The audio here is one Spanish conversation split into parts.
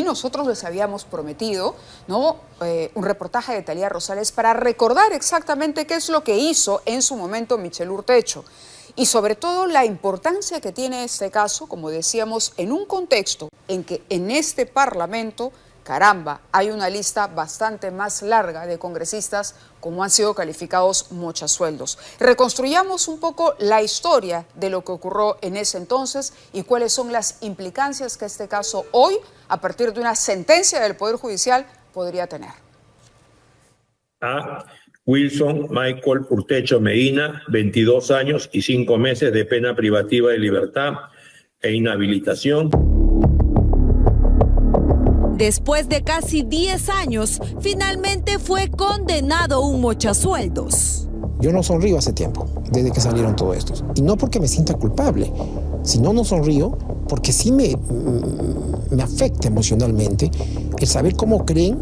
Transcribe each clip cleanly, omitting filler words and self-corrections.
aquí nosotros les habíamos prometido, ¿no?, un reportaje de Talía Rosales para recordar exactamente qué es lo que hizo en su momento Michelle Urtecho. Y sobre todo la importancia que tiene este caso, como decíamos, en un contexto en que en este Parlamento, caramba, hay una lista bastante más larga de congresistas como han sido calificados mochasueldos. Reconstruyamos un poco la historia de lo que ocurrió en ese entonces y cuáles son las implicancias que este caso hoy, a partir de una sentencia del Poder Judicial, podría tener. Wilson Michael Urtecho Medina, 22 años y 5 meses de pena privativa de libertad e inhabilitación. Después de casi 10 años, finalmente fue condenado un mochasueldos. Yo no sonrío hace tiempo, desde que salieron todos estos. Y no porque me sienta culpable, sino no sonrío porque sí me afecta emocionalmente el saber cómo creen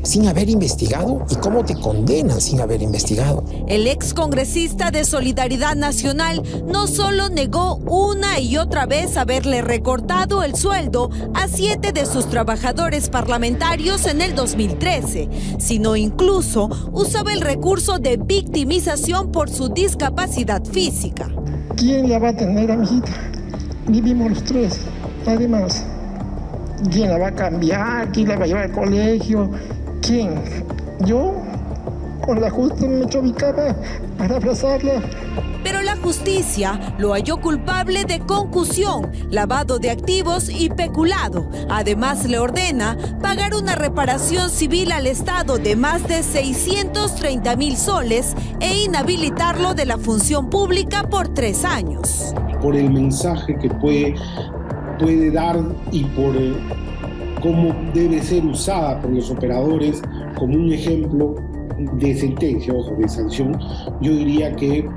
sin haber investigado y cómo te condenan sin haber investigado. El excongresista de Solidaridad Nacional no solo negó una y otra vez haberle recortado el sueldo a 7 de sus trabajadores parlamentarios en el 2013, sino incluso usaba el recurso de victimización por su discapacidad física. ¿Quién la va a tener a mi hijita? Vivimos los tres. Además, ¿quién la va a cambiar? ¿Quién la va a llevar al colegio? ¿Quién? Yo, con la justa me echo mi cama para abrazarla. Pero la justicia lo halló culpable de concusión, lavado de activos y peculado. Además, le ordena pagar una reparación civil al Estado de más de 630,000 soles e inhabilitarlo de la función pública por 3 años. Por el mensaje que puede dar y por cómo debe ser usada por los operadores como un ejemplo de sentencia, ojo, de sanción, yo diría que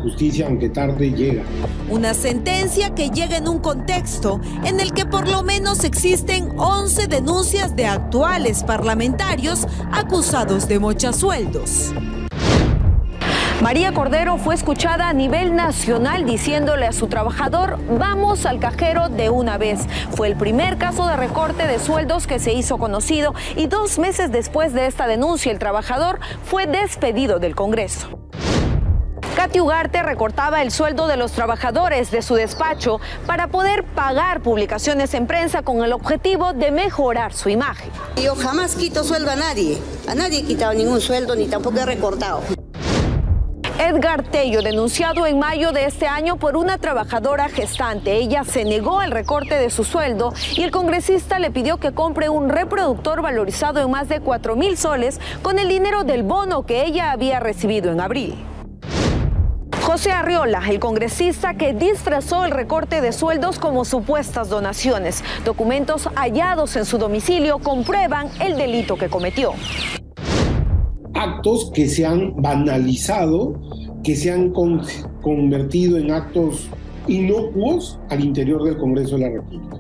justicia, aunque tarde, llega. Una sentencia que llega en un contexto en el que por lo menos existen 11 denuncias de actuales parlamentarios acusados de mochasueldos. María Cordero fue escuchada a nivel nacional diciéndole a su trabajador: vamos al cajero de una vez. Fue el primer caso de recorte de sueldos que se hizo conocido y 2 meses después de esta denuncia el trabajador fue despedido del Congreso. Katy Ugarte recortaba el sueldo de los trabajadores de su despacho para poder pagar publicaciones en prensa con el objetivo de mejorar su imagen. Yo jamás quito sueldo a nadie he quitado ningún sueldo ni tampoco he recortado. Edgar Tello, denunciado en mayo de este año por una trabajadora gestante. Ella se negó al recorte de su sueldo y el congresista le pidió que compre un reproductor valorizado en más de 4,000 soles con el dinero del bono que ella había recibido en abril. José Arriola, el congresista que disfrazó el recorte de sueldos como supuestas donaciones. Documentos hallados en su domicilio comprueban el delito que cometió. Actos que se han banalizado, que se han convertido en actos inocuos al interior del Congreso de la República.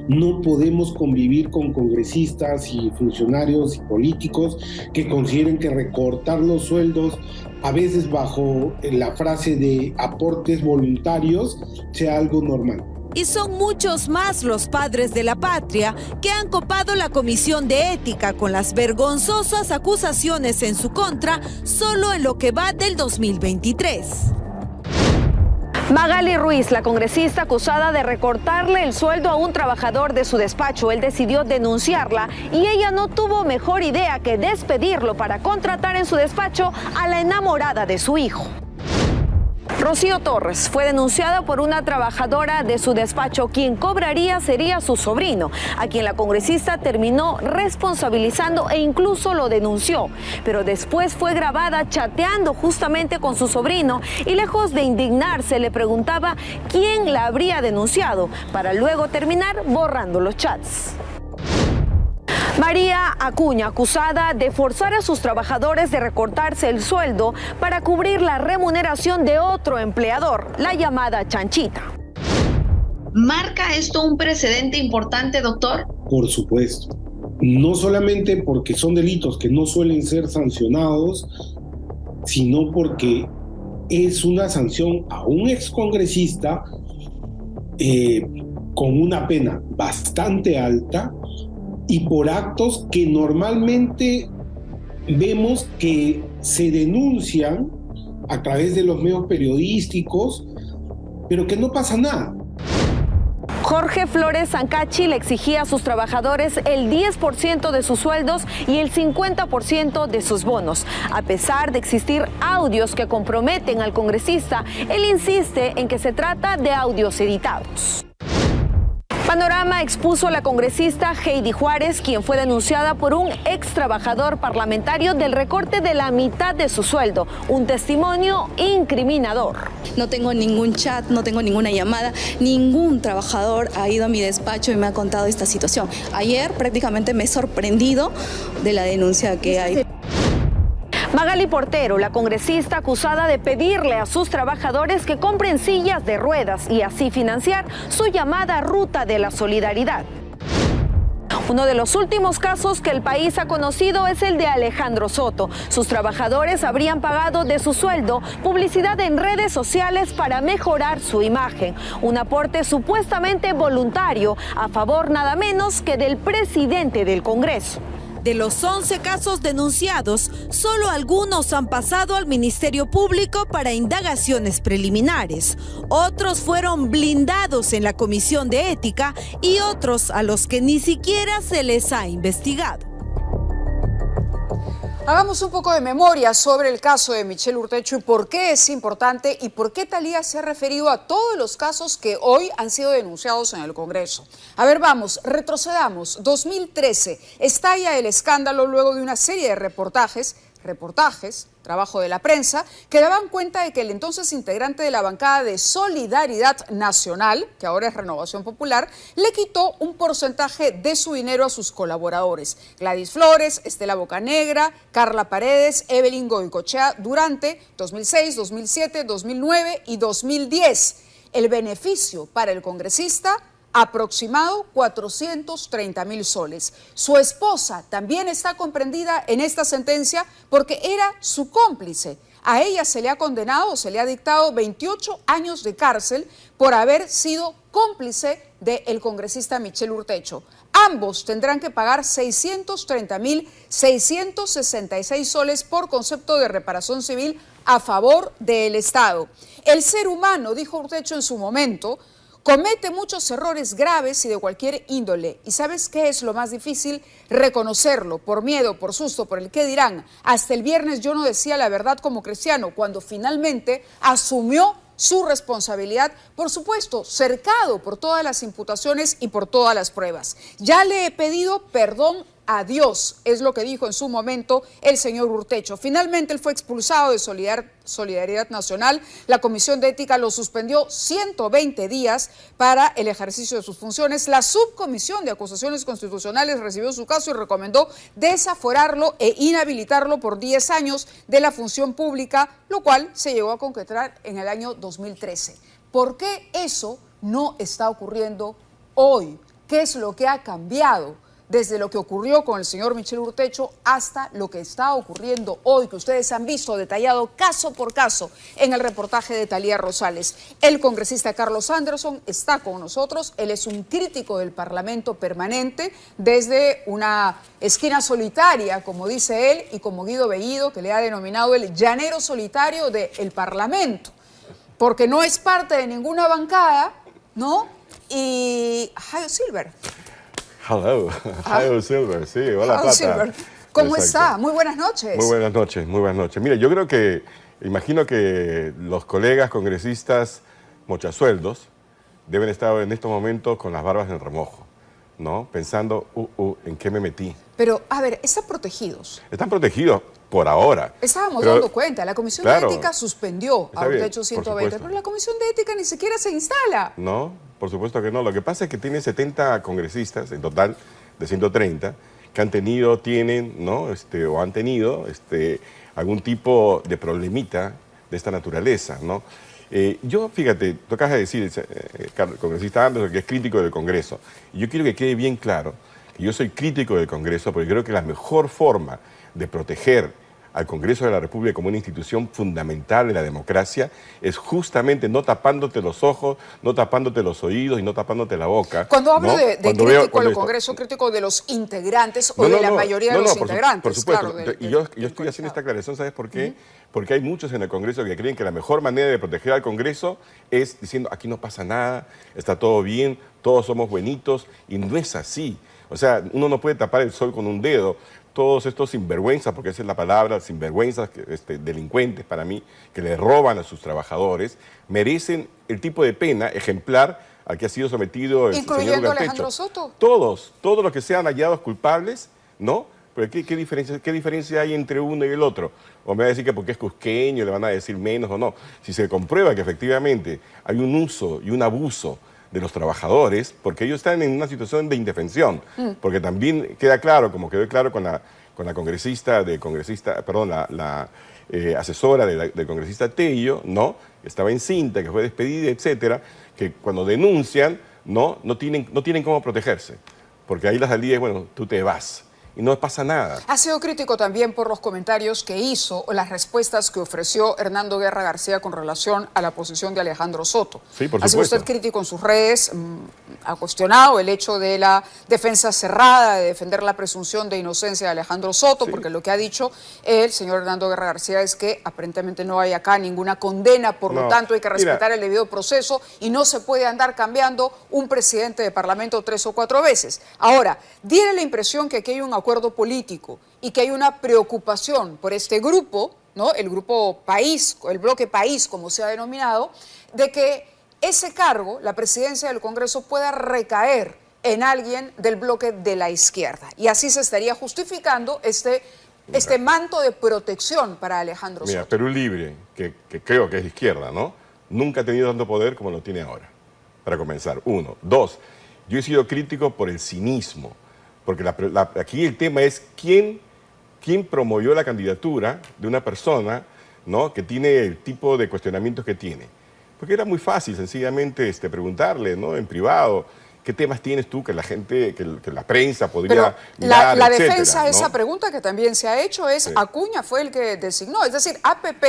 No podemos convivir con congresistas y funcionarios y políticos que consideren que recortar los sueldos, a veces bajo la frase de aportes voluntarios, sea algo normal. Y son muchos más los padres de la patria que han copado la Comisión de Ética con las vergonzosas acusaciones en su contra solo en lo que va del 2023. Magali Ruiz, la congresista acusada de recortarle el sueldo a un trabajador de su despacho, él decidió denunciarla y ella no tuvo mejor idea que despedirlo para contratar en su despacho a la enamorada de su hijo. Rocío Torres fue denunciada por una trabajadora de su despacho. Quien cobraría sería su sobrino, a quien la congresista terminó responsabilizando e incluso lo denunció. Pero después fue grabada chateando justamente con su sobrino y lejos de indignarse le preguntaba quién la habría denunciado, para luego terminar borrando los chats. María Acuña, acusada de forzar a sus trabajadores de recortarse el sueldo para cubrir la remuneración de otro empleador, la llamada chanchita. ¿Marca esto un precedente importante, doctor? Por supuesto. No solamente porque son delitos que no suelen ser sancionados, sino porque es una sanción a un excongresista con una pena bastante alta, y por actos que normalmente vemos que se denuncian a través de los medios periodísticos, pero que no pasa nada. Jorge Flores Sancachi le exigía a sus trabajadores el 10% de sus sueldos y el 50% de sus bonos. A pesar de existir audios que comprometen al congresista, él insiste en que se trata de audios editados. Panorama expuso a la congresista Heidi Juárez, quien fue denunciada por un ex trabajador parlamentario del recorte de la mitad de su sueldo, un testimonio incriminador. No tengo ningún chat, no tengo ninguna llamada, ningún trabajador ha ido a mi despacho y me ha contado esta situación. Ayer prácticamente me he sorprendido de la denuncia que hay. Magali Portero, la congresista acusada de pedirle a sus trabajadores que compren sillas de ruedas y así financiar su llamada Ruta de la Solidaridad. Uno de los últimos casos que el país ha conocido es el de Alejandro Soto. Sus trabajadores habrían pagado de su sueldo publicidad en redes sociales para mejorar su imagen. Un aporte supuestamente voluntario a favor nada menos que del presidente del Congreso. De los 11 casos denunciados, solo algunos han pasado al Ministerio Público para indagaciones preliminares. Otros fueron blindados en la Comisión de Ética y otros a los que ni siquiera se les ha investigado. Hagamos un poco de memoria sobre el caso de Michelle Urtecho y por qué es importante y por qué Thalía se ha referido a todos los casos que hoy han sido denunciados en el Congreso. A ver, vamos, retrocedamos. 2013, estalla el escándalo luego de una serie de reportajes, trabajo de la prensa, que daban cuenta de que el entonces integrante de la bancada de Solidaridad Nacional, que ahora es Renovación Popular, le quitó un porcentaje de su dinero a sus colaboradores. Gladys Flores, Estela Bocanegra, Carla Paredes, Evelyn Goicoechea, durante 2006, 2007, 2009 y 2010. El beneficio para el congresista, aproximado 430.000 soles. Su esposa también está comprendida en esta sentencia porque era su cómplice. A ella se le ha condenado, se le ha dictado 28 años de cárcel por haber sido cómplice del congresista Michelle Urtecho. Ambos tendrán que pagar 630.666 soles por concepto de reparación civil a favor del Estado. El ser humano, dijo Urtecho en su momento, comete muchos errores graves y de cualquier índole. ¿Y sabes qué es lo más difícil? Reconocerlo, por miedo, por susto, por el qué dirán. Hasta el viernes yo no decía la verdad como cristiano, cuando finalmente asumió su responsabilidad, por supuesto, cercado por todas las imputaciones y por todas las pruebas. Ya le he pedido perdón a Dios, es lo que dijo en su momento el señor Urtecho. Finalmente él fue expulsado de Solidaridad Nacional. La Comisión de Ética lo suspendió 120 días para el ejercicio de sus funciones. La Subcomisión de Acusaciones Constitucionales recibió su caso y recomendó desaforarlo e inhabilitarlo por 10 años de la función pública, lo cual se llegó a concretar en el año 2013. ¿Por qué eso no está ocurriendo hoy? ¿Qué es lo que ha cambiado desde lo que ocurrió con el señor Michelle Urtecho hasta lo que está ocurriendo hoy, que ustedes han visto detallado caso por caso en el reportaje de Thalía Rosales? El congresista Carlos Anderson está con nosotros. Él es un crítico del Parlamento permanente desde una esquina solitaria, como dice él, y como Guido Bellido, que le ha denominado el llanero solitario del Parlamento, porque no es parte de ninguna bancada, ¿no? Y Jairo Silver. Hello, Jairo Silver, sí, hola Pata. Silver. ¿Cómo Exacto. está? Muy buenas noches. Muy buenas noches, muy buenas noches. Mira, yo creo que, imagino que los colegas congresistas mochasueldos deben estar en estos momentos con las barbas en remojo, ¿no? Pensando, ¿en qué me metí? Pero, a ver, ¿están protegidos? Están protegidos por ahora. Estábamos dando cuenta, la Comisión de Ética suspendió a Urtecho 120, supuesto. pero la Comisión de Ética ni siquiera se instala. No, por supuesto que no. Lo que pasa es que tiene 70 congresistas, en total de 130, que han tenido, tienen, ¿no? O han tenido algún tipo de problemita de esta naturaleza, ¿no? Yo, fíjate, tú acabas de decir, el congresista Anderson, que es crítico del Congreso. Y yo quiero que quede bien claro que yo soy crítico del Congreso porque creo que la mejor forma de proteger al Congreso de la República como una institución fundamental de la democracia es justamente no tapándote los ojos, no tapándote los oídos y no tapándote la boca. Cuando hablo ¿no? de crítico al Congreso, crítico de los integrantes o de la mayoría de los integrantes. Por supuesto. Claro, y yo estoy haciendo esta aclaración, ¿sabes por qué? Porque hay muchos en el Congreso que creen que la mejor manera de proteger al Congreso es diciendo aquí no pasa nada, está todo bien, todos somos buenitos, y no es así. O sea, uno no puede tapar el sol con un dedo. Todos estos sinvergüenzas, porque esa es la palabra, sinvergüenzas, delincuentes para mí, que le roban a sus trabajadores, merecen el tipo de pena ejemplar al que ha sido sometido el señor Ugartecho. ¿Incluyendo a Alejandro Soto? Todos los que sean hallados culpables, ¿no? Pero ¿qué diferencia hay entre uno y el otro? O me va a decir que porque es cusqueño le van a decir menos o no. Si se comprueba que efectivamente hay un uso y un abuso de los trabajadores, porque ellos están en una situación de indefensión, porque también queda claro, como quedó claro con la asesora del congresista Tello, ¿no? Que estaba encinta, que fue despedida, etcétera, que cuando denuncian, no tienen cómo protegerse, porque ahí la salida es, bueno, tú te vas. Y no pasa nada. Ha sido crítico también por los comentarios que hizo o las respuestas que ofreció Hernando Guerra García con relación a la posición de Alejandro Soto. Sí, por supuesto. Ha sido usted crítico en sus redes, ha cuestionado el hecho de la defensa cerrada, de defender la presunción de inocencia de Alejandro Soto, porque lo que ha dicho el señor Hernando Guerra García es que aparentemente no hay acá ninguna condena, por lo tanto hay que respetar el debido proceso y no se puede andar cambiando un presidente de Parlamento 3 o 4 veces. Ahora, diera la impresión que aquí hay un acuerdo político y que hay una preocupación por este grupo, ¿no? El grupo país, el bloque país, como se ha denominado, de que ese cargo, la presidencia del Congreso, pueda recaer en alguien del bloque de la izquierda. Y así se estaría justificando este manto de protección para Alejandro Soto. Mira, Perú Libre, que creo que es de izquierda, ¿no? Nunca ha tenido tanto poder como lo tiene ahora, para comenzar. 1. 2, yo he sido crítico por el cinismo. Porque aquí el tema es quién promovió la candidatura de una persona, ¿no? Que tiene el tipo de cuestionamientos que tiene. Porque era muy fácil sencillamente preguntarle, ¿no? En privado, ¿qué temas tienes tú que la gente, que la prensa podría mirar, la etcétera, defensa de ¿no? esa pregunta que también se ha hecho es Acuña fue el que designó, es decir, APP...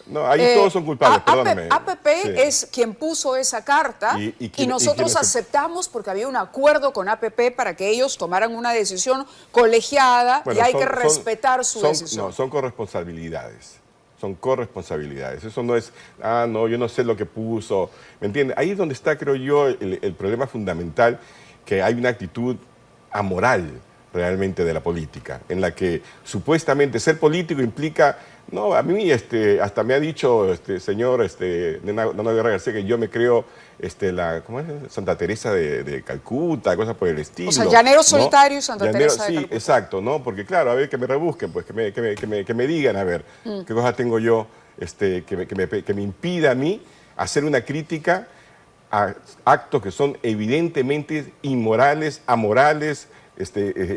No, ahí todos son culpables, perdóname. APP es quien puso esa carta y nosotros aceptamos porque había un acuerdo con APP para que ellos tomaran una decisión colegiada y hay que respetar su decisión. No, son corresponsabilidades. Son corresponsabilidades. Eso no es, no, yo no sé lo que puso. ¿Me entiendes? Ahí es donde está, creo yo, el problema fundamental, que hay una actitud amoral realmente de la política, en la que supuestamente ser político implica... No, a mí hasta me ha dicho señor Hernando Guerra García que yo me creo ¿cómo es? Santa Teresa de Calcuta, cosas por el estilo. O sea, llanero solitario y Santa Teresa de Calcuta. Sí, exacto, ¿no? Porque claro, a ver, que me rebusquen, pues que me digan, a ver, qué cosas tengo yo que me impida a mí hacer una crítica a actos que son evidentemente inmorales, amorales,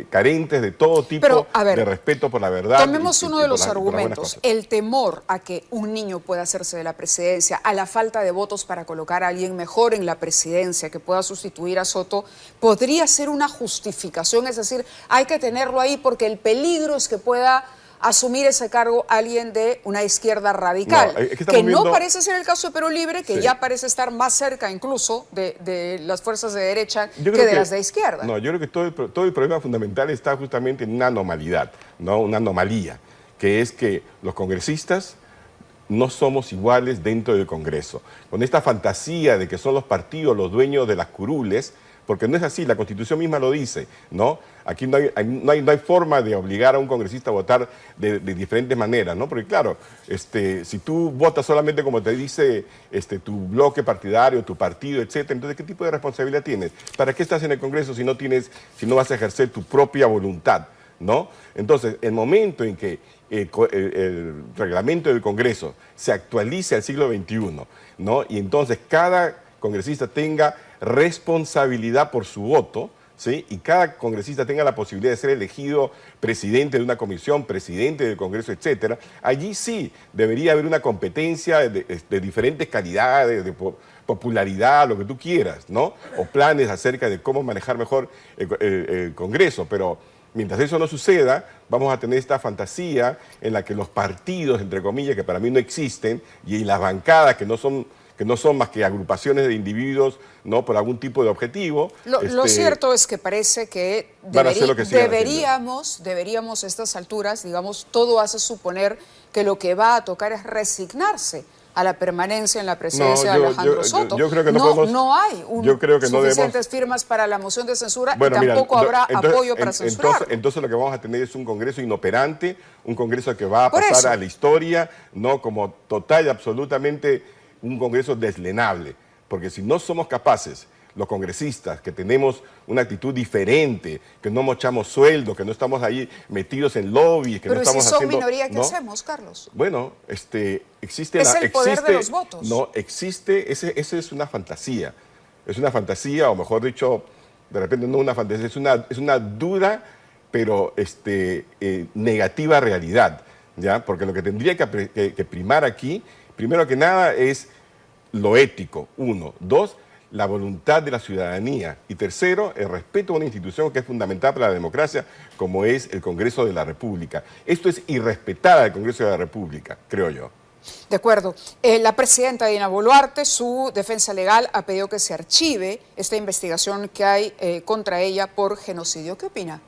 carentes de todo tipo de respeto por la verdad. Tomemos uno de los argumentos, el temor a que un niño pueda hacerse de la presidencia, a la falta de votos para colocar a alguien mejor en la presidencia que pueda sustituir a Soto, podría ser una justificación, es decir, hay que tenerlo ahí porque el peligro es que pueda asumir ese cargo alguien de una izquierda radical, que no parece ser el caso de Perú Libre, que ya parece estar más cerca incluso de las fuerzas de derecha que de las de izquierda. No, yo creo que todo el problema fundamental está justamente en una anormalidad, ¿no? Una anomalía, que es que los congresistas no somos iguales dentro del Congreso. Con esta fantasía de que son los partidos los dueños de las curules, porque no es así, la Constitución misma lo dice, ¿no? Aquí no hay forma de obligar a un congresista a votar de diferentes maneras, ¿no? Porque claro, si tú votas solamente como te dice tu bloque partidario, tu partido, etcétera, entonces ¿qué tipo de responsabilidad tienes? ¿Para qué estás en el Congreso si no vas a ejercer tu propia voluntad, ¿no? Entonces, el momento en que el reglamento del Congreso se actualice al siglo XXI, ¿no? Y entonces cada congresista tenga responsabilidad por su voto, ¿sí? Y cada congresista tenga la posibilidad de ser elegido presidente de una comisión, presidente del Congreso, etcétera, allí sí debería haber una competencia de diferentes calidades, de popularidad, lo que tú quieras, ¿no? O planes acerca de cómo manejar mejor el Congreso, pero mientras eso no suceda, vamos a tener esta fantasía en la que los partidos, entre comillas, que para mí no existen, y las bancadas, que no son más que agrupaciones de individuos, ¿no?, por algún tipo de objetivo. Lo cierto es que parece que deberíamos a estas alturas, digamos, todo hace suponer que lo que va a tocar es resignarse a la permanencia en la presidencia de Alejandro Soto. Yo creo que no hay suficientes firmas para la moción de censura, y tampoco habrá apoyo para censurar. Entonces lo que vamos a tener es un Congreso inoperante, un Congreso que va a pasar a la historia, no como total y absolutamente un Congreso deslenable. Porque si no somos capaces, los congresistas, que tenemos una actitud diferente, que no mochamos sueldos, que no estamos ahí metidos en lobbies, que no estamos haciendo... Pero si son minoría, ¿qué hacemos, Carlos? Bueno, existe... Es el poder de los votos. No, existe, esa es una fantasía. Es una fantasía, o mejor dicho, de repente no una fantasía, es una dura, pero negativa realidad, ¿ya? Porque lo que tendría que primar aquí, primero que nada, es lo ético, 1. 2, la voluntad de la ciudadanía. Y 3, el respeto a una institución que es fundamental para la democracia, como es el Congreso de la República. Esto es irrespetar al Congreso de la República, creo yo. De acuerdo. La presidenta Dina Boluarte, su defensa legal, ha pedido que se archive esta investigación que hay contra ella por genocidio. ¿Qué opina?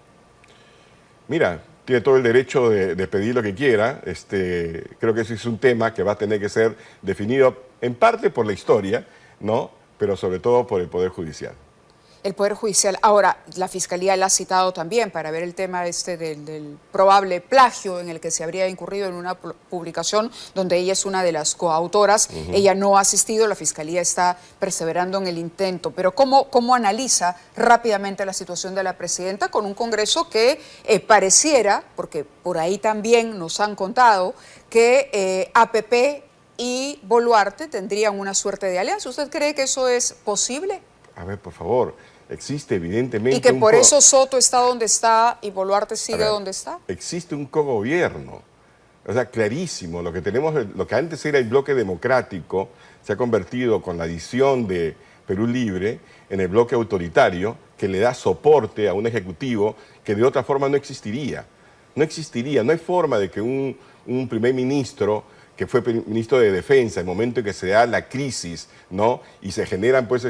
Mira, tiene todo el derecho de pedir lo que quiera. Creo que ese es un tema que va a tener que ser definido en parte por la historia, ¿no?, pero sobre todo por el Poder Judicial. El Poder Judicial. Ahora, la Fiscalía la ha citado también para ver el tema del probable plagio en el que se habría incurrido en una publicación donde ella es una de las coautoras. Ella no ha asistido, la Fiscalía está perseverando en el intento. Pero ¿cómo analiza rápidamente la situación de la presidenta con un Congreso que pareciera, porque por ahí también nos han contado, que APP y Boluarte tendrían una suerte de alianza? ¿Usted cree que eso es posible? A ver, por favor, existe evidentemente... Y que por eso Soto está donde está y Boluarte sigue donde está. Existe un cogobierno, o sea, clarísimo. Lo que antes era el bloque democrático se ha convertido con la adición de Perú Libre en el bloque autoritario que le da soporte a un ejecutivo que de otra forma no existiría. No existiría, no hay forma de que un primer ministro que fue ministro de Defensa, en el momento en que se da la crisis, ¿no?, y se generan pues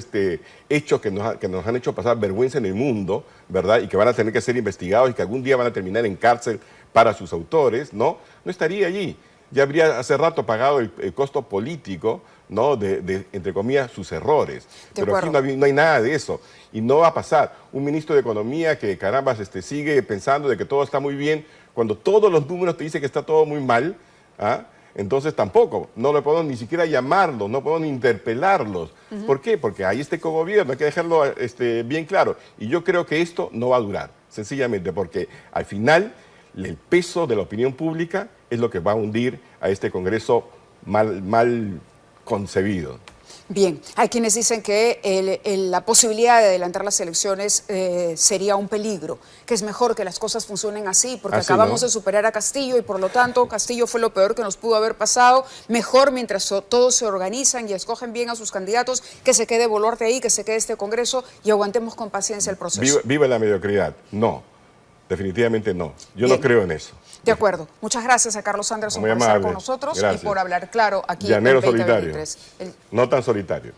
hechos que nos han hecho pasar vergüenza en el mundo, ¿verdad?, y que van a tener que ser investigados y que algún día van a terminar en cárcel para sus autores, no estaría allí. Ya habría hace rato pagado el costo político, ¿no?, de entre comillas, sus errores. Pero aquí no hay nada de eso. Y no va a pasar. Un ministro de Economía que, caramba, sigue pensando de que todo está muy bien, cuando todos los números te dicen que está todo muy mal, ¿ah? Entonces tampoco, no le podemos ni siquiera llamarlos, no podemos ni interpelarlos. ¿Por qué? Porque hay cogobierno, hay que dejarlo bien claro. Y yo creo que esto no va a durar, sencillamente porque al final el peso de la opinión pública es lo que va a hundir a este Congreso mal concebido. Bien, hay quienes dicen que la posibilidad de adelantar las elecciones sería un peligro, que es mejor que las cosas funcionen así, porque acabamos de superar a Castillo y por lo tanto Castillo fue lo peor que nos pudo haber pasado. Mejor, mientras todos se organizan y escogen bien a sus candidatos, que se quede Boluarte ahí, que se quede este Congreso y aguantemos con paciencia el proceso. Viva la mediocridad. No, definitivamente no. Yo no creo en eso. De acuerdo. Muchas gracias a Carlos Anderson por estar con nosotros y por hablar claro aquí en Llanero solitario. No tan solitario.